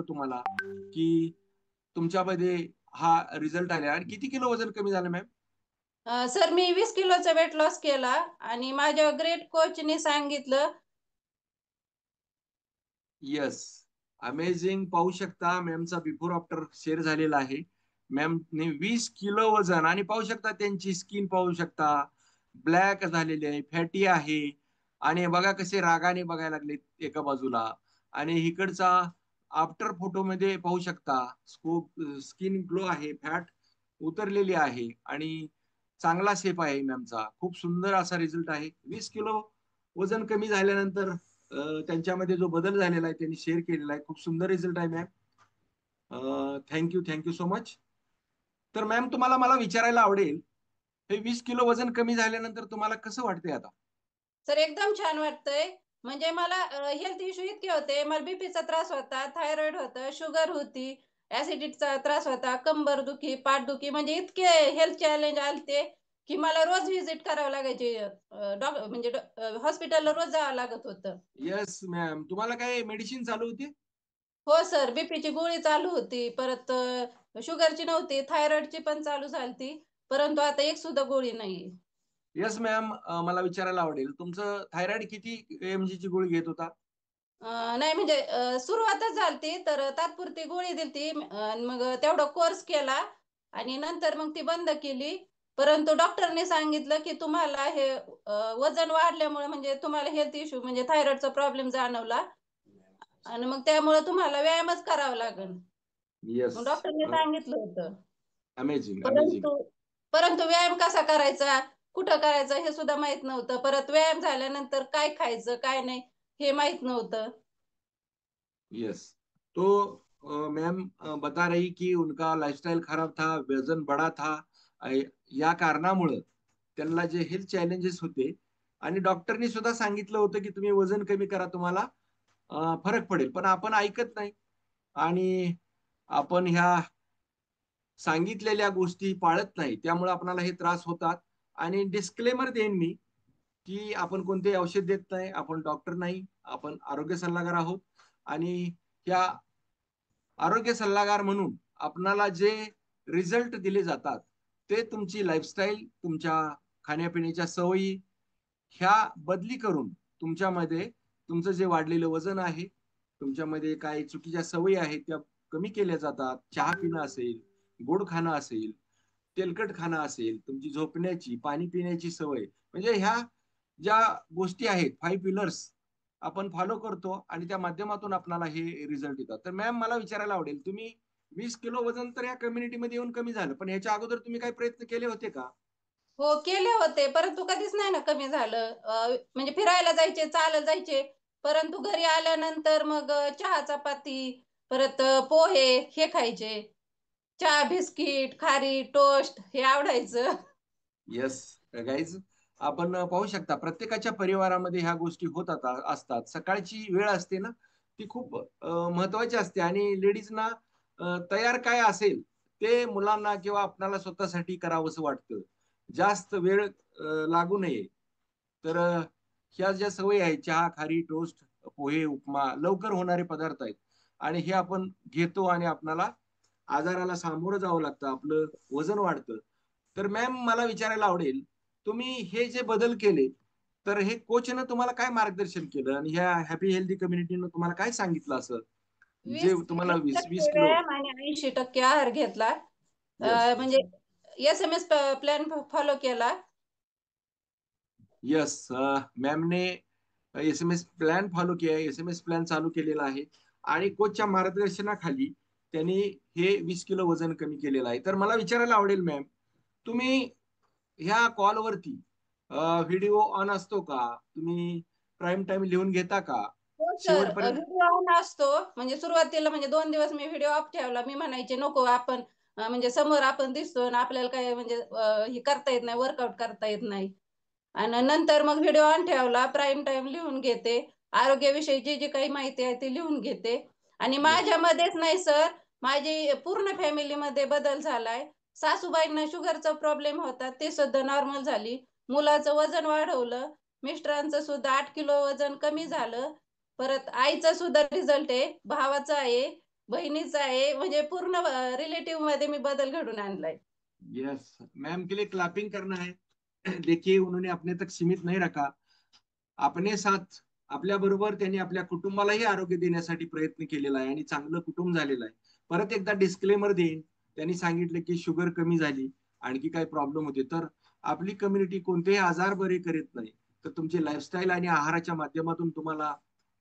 तुम्हाला की तुमच्यामध्ये हा रिझल्ट आला आणि किती किलो वजन कमी झालं मॅम? सर मी 20 किलोचा वेट लॉस केला आणि माझ्या ग्रेट कोचने सांगितलं. Yes, amazing. पाहू शकता मॅमचा बिफोर आफ्टर शेअर झालेला आहे. मॅमने 20 किलो वजन आणि पाहू शकता त्यांची स्किन पाहू शकता ब्लॅक झालेली आहे, फॅटी आहे आणि बघा कसे रागाने बघायला लागले एका बाजूला. आणि इकडचा आफ्टर फोटो मध्ये पाहू शकता स्किन ग्लो आहे, फॅट उतरलेली आहे आणि चांगला शेप आहे मॅमचा. खूप सुंदर असा रिझल्ट आहे. 20 किलो वजन कमी झाल्यानंतर त्यांच्यामध्ये जो बदल झालेला आहे त्यांनी शेअर केलेला आहे. खूप सुंदर रिझल्ट आहे ma'am. Thank you, thank you so much. तर मॅम तुम्हाला मला विचारायला आवडेल, हे 20 किलो वजन कमी झाल्यानंतर तुम्हाला कसं वाटतंय आता? सर एकदम छान वाटतंय. म्हणजे मला हेल्थ इश्यू इतके होते. मला बीपीचा त्रास होता, थायरॉइड होतं, शुगर होती, ऍसिडिटीचा त्रास होता, कंबर दुखी, पाठदुखी म्हणजे इतके हेल्थ चॅलेंज आलते की मला रोज व्हिजिट करावं लागायचे. म्हणजे हॉस्पिटलला रोज जावं लागत होतं. येस मॅम, तुम्हाला काय मेडिसिन चालू होती? हो सर, बीपीची गोळी चालू होती, परत शुगरची नव्हती, थायरॉइडची पण चालू झालती, परंतु आता एक सुद्धा गोळी नाहीये. येस मॅम, मला विचारायला आवडेल, तुमचं थायरॉइड किती एमजी ची गोळी घेत होता? नाही म्हणजे सुरुवातच झालती तर तात्पुरती गोळी दिलती. मग तेवढा कोर्स केला आणि नंतर मग ती बंद केली. परंतु डॉक्टरने सांगितलं की तुम्हाला हे वजन वाढल्यामुळे म्हणजे तुम्हाला हेल्थ इश्यू म्हणजे थायरॉइडचा प्रॉब्लेम जाणवला आणि मग त्यामुळे तुम्हाला व्यायामच करावा लागेल. येस. मग डॉक्टरने सांगितलं होतं. Amazing, amazing. परंतु परंतु व्यायाम कसा करायचा, कुठं करायचा हे सुद्धा माहित नव्हतं. परत व्यायाम झाल्यानंतर काय खायचं काय नाही हे माहित नव्हतं. यस, तो मैम बता रही कि उनका लाइफस्टाइल खराब था, वजन बड़ा था. अ, या कारणामुळं त्यांना जे हेल्थ चॅलेंजेस होते आणि डॉक्टरनी सुद्धा सांगितलं होतं की तुम्ही वजन कमी करा, तुम्हाला फरक पडेल. पण आपण ऐकत नाही आणि आपण ह्या सांगितलेल्या गोष्टी पाळत नाही, त्यामुळे आपल्याला हे त्रास होतात. आणि डिस्क्लेमर देईन मी की आपण कोणते औषध देत नाही, आपण डॉक्टर नाही, आपण आरोग्य सल्लागार आहोत. आणि त्या आरोग्य सल्लागार म्हणून आपणाला जे रिझल्ट दिले जातात ते तुमची लाईफस्टाईल, तुमच्या खाण्यापिण्याच्या सवयी ह्या बदली करून तुमच्यामध्ये तुमचं जे वाढलेलं वजन आहे, तुमच्यामध्ये काही चुकीच्या सवयी आहेत त्या कमी केल्या जातात. चहा पिणं असेल, गोड खाणं असेल, तेलकट खाणं असेल, तुमची झोपण्याची, पाणी पिण्याची सवय, म्हणजे ह्या ज्या गोष्टी आहेत 5 पिलर्स आपण फॉलो करतो आणि त्या माध्यमातून आपल्याला हे रिझल्ट येतात. तर मॅम मला विचारायला आवडेल, तुम्ही 20 किलो वजन तर या कम्युनिटीमध्ये येऊन कमी झालं, पण ह्याच्या अगोदर तुम्ही काही प्रयत्न केले होते का? हो केले होते, परंतु कधीच नाही ना कमी झालं. म्हणजे फिरायला जायचे, चालत जायचे, परंतु घरी आल्यानंतर मग चहा चपाती, परत पोहे हे खायचे. चहा बिस्किट खारी टोस्ट हे आवडायचं. येस गाईज, आपण पाहू शकता प्रत्येकाच्या परिवारामध्ये ह्या गोष्टी होत असतात. सकाळची वेळ असते ना, ती खूप महत्वाची असते आणि लेडीजना तयार काय असेल ते मुलांना किंवा आपणाला स्वतःसाठी करावंसं वाटतं. जास्त वेळ लागू नये. तर ह्या ज्या सवयी आहेत, चहा खारी टोस्ट पोहे उपमा, लवकर होणारे पदार्थ आहेत आणि हे आपण घेतो आणि आपणाला आजाराला सामोरं जावं लागतं, आपलं वजन वाढतं. तर मॅम मला विचारायला आवडेल, तुम्ही हे जे बदल केले, तर हे कोचनं तुम्हाला काय मार्गदर्शन केलं आणि ह्या हॅपी हेल्दी कम्युनिटीनं तुम्हाला काय सांगितलं असं, जे वीस तुम्हाला वीस वीस वीस टक्के किलो व्यायाम आणि 80% आहार घेतला. यस, म्हणजे SMS प्लॅन फॉलो केला. यस, मॅमने SMS प्लॅन फॉलो केला, SMS प्लॅन चालू केलेला आहे आणि कोचच्या मार्गदर्शनाखाली त्यांनी हे 20 किलो वजन कमी केलेलं आहे. तर मला विचारायला आवडेल मॅम, तुम्ही ह्या कॉलवरती व्हिडिओ ऑन असतो का? तुम्ही प्राईम टाइम लिहून घेता का हो सर, शेवटपर्यंत? व्हिडिओ ऑन असतो. म्हणजे सुरुवातीला म्हणजे 2 दिवस मी व्हिडिओ ऑफ ठेवला. मी म्हणायचे नको आपण म्हणजे समोर आपण दिसतो ना आपल्याला काय म्हणजे हे करता येत नाही, वर्कआउट करता येत नाही. आणि नंतर मग व्हिडिओ ऑन ठेवला, प्राईम टाइम लिहून घेते, आरोग्याविषयी जी जी काही माहिती आहे ती लिहून घेते. आणि येस. माझ्यामध्येच नाही सर, माझी पूर्ण फॅमिलीमध्ये बदल झालाय. सासूबाईंना शुगरचा प्रॉब्लेम होता, ते सुद्धा नॉर्मल झाली. मुलाचं वजन वाढवलं, मिस्टरांचं सुद्धा 8 किलो वजन कमी झालं. परत आईचा सुद्धा रिझल्ट आहे, भावाचा आहे. बहिणीचा आहे, म्हणजे पूर्ण रिलेटिव्ह मध्ये मी बदल घडून आणलाय. यस मैम, के लिए क्लैपिंग करना है. देखिए उन्होंने अपने तक सीमित नहीं रखा, अपने साथ आपल्या बरोबर त्यांनी आपल्या कुटुंबालाही आरोग्य देण्यासाठी प्रयत्न केलेला आहे आणि चांगलं कुटुंब झालेलं आहे. परत एकदा डिस्क्लेमर देईन, त्यांनी सांगितलं की शुगर कमी झाली, आणखी काही प्रॉब्लेम होते, तर आपली कम्युनिटी कोणतेही आजार बरे करीत नाही, तर तुमचे लाईफस्टाईल आणि आहाराच्या माध्यमातून तुम्हाला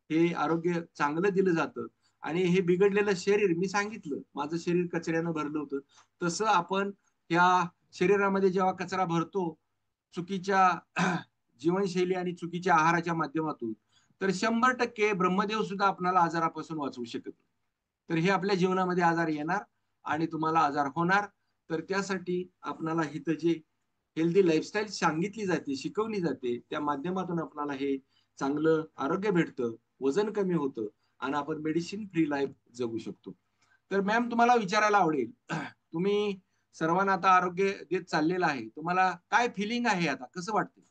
हे आरोग्य चांगलं दिलं जातं. आणि हे बिघडलेलं शरीर, मी सांगितलं माझं शरीर कचऱ्यानं भरलं होतं, तसं आपण या शरीरामध्ये जेव्हा कचरा भरतो चुकीच्या जीवनशैली आणि चुकीच्या आहाराच्या माध्यमातून, तर 100% ब्रह्मदेव सुद्धा आपल्याला आजारापासून वाचवू शकत. तर हे आपल्या जीवनामध्ये आजार येणार आणि तुम्हाला आजार होणार. तर त्यासाठी आपल्याला हिथं जे हेल्दी लाईफस्टाईल सांगितली जाते, शिकवली जाते, त्या माध्यमातून आपल्याला हे चांगलं आरोग्य भेटतं, वजन कमी होतं आणि आपण मेडिसिन फ्री लाईफ जगू शकतो. तर मॅम तुम्हाला विचारायला आवडेल, तुम्ही सर्वांना आता आरोग्य देत चाललेलं आहे, तुम्हाला काय फिलिंग आहे, आता कसं वाटतं?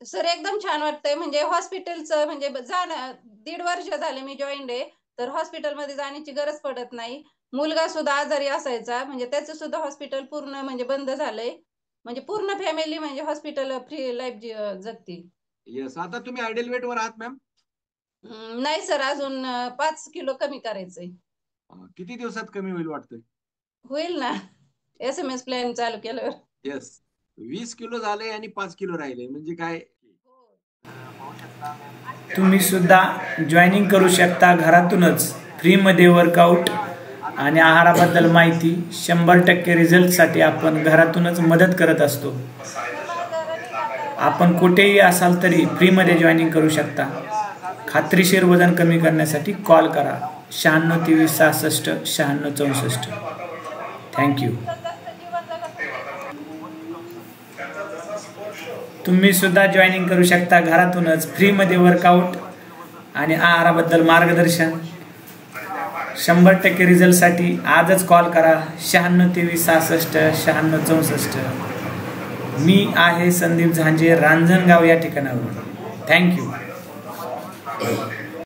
सर एकदम छान वाटतंय. म्हणजे हॉस्पिटलचं म्हणजे जाणं 1.5 वर्ष झाले मी जॉईंड आहे, तर हॉस्पिटलमध्ये जाण्याची गरज पडत नाही. मुलगा सुद्धा आजारी असायचा, म्हणजे त्याचं सुद्धा हॉस्पिटल पूर्ण म्हणजे बंद झालंय. म्हणजे पूर्ण फॅमिली म्हणजे हॉस्पिटल फ्री लाईफ जगते. येस, आता तुम्ही आयडियल वेट वर आहात मॅम? नाही सर, अजून 5 किलो कमी करायचंय. किती दिवसात कमी होईल वाटतंय? होईल ना, SMS प्लॅन चालू केल्यावर. येस, 20 किलो झाले आणि 5 किलो राहिले म्हणजे काय. तुम्ही सुद्धा जॉईनिंग करू शकता घरातूनच फ्रीमध्ये वर्कआउट आणि आहाराबद्दल माहिती. 100% रिझल्टसाठी आपण घरातूनच मदत करत असतो. आपण कुठेही असाल तरी फ्रीमध्ये जॉईनिंग करू शकता. खात्रीशीर वजन कमी करण्यासाठी कॉल करा 96 23 66 96 64. थँक्यू. तुम्ही सुद्धा जॉईनिंग करू शकता घरातूनच फ्रीमध्ये वर्कआउट आणि आहाराबद्दल मार्गदर्शन. 100% रिझल्टसाठी आजच कॉल करा 96 23 66 96 64. मी आहे संदीप झांजे, रांजणगाव या ठिकाणावर. थँक्यू.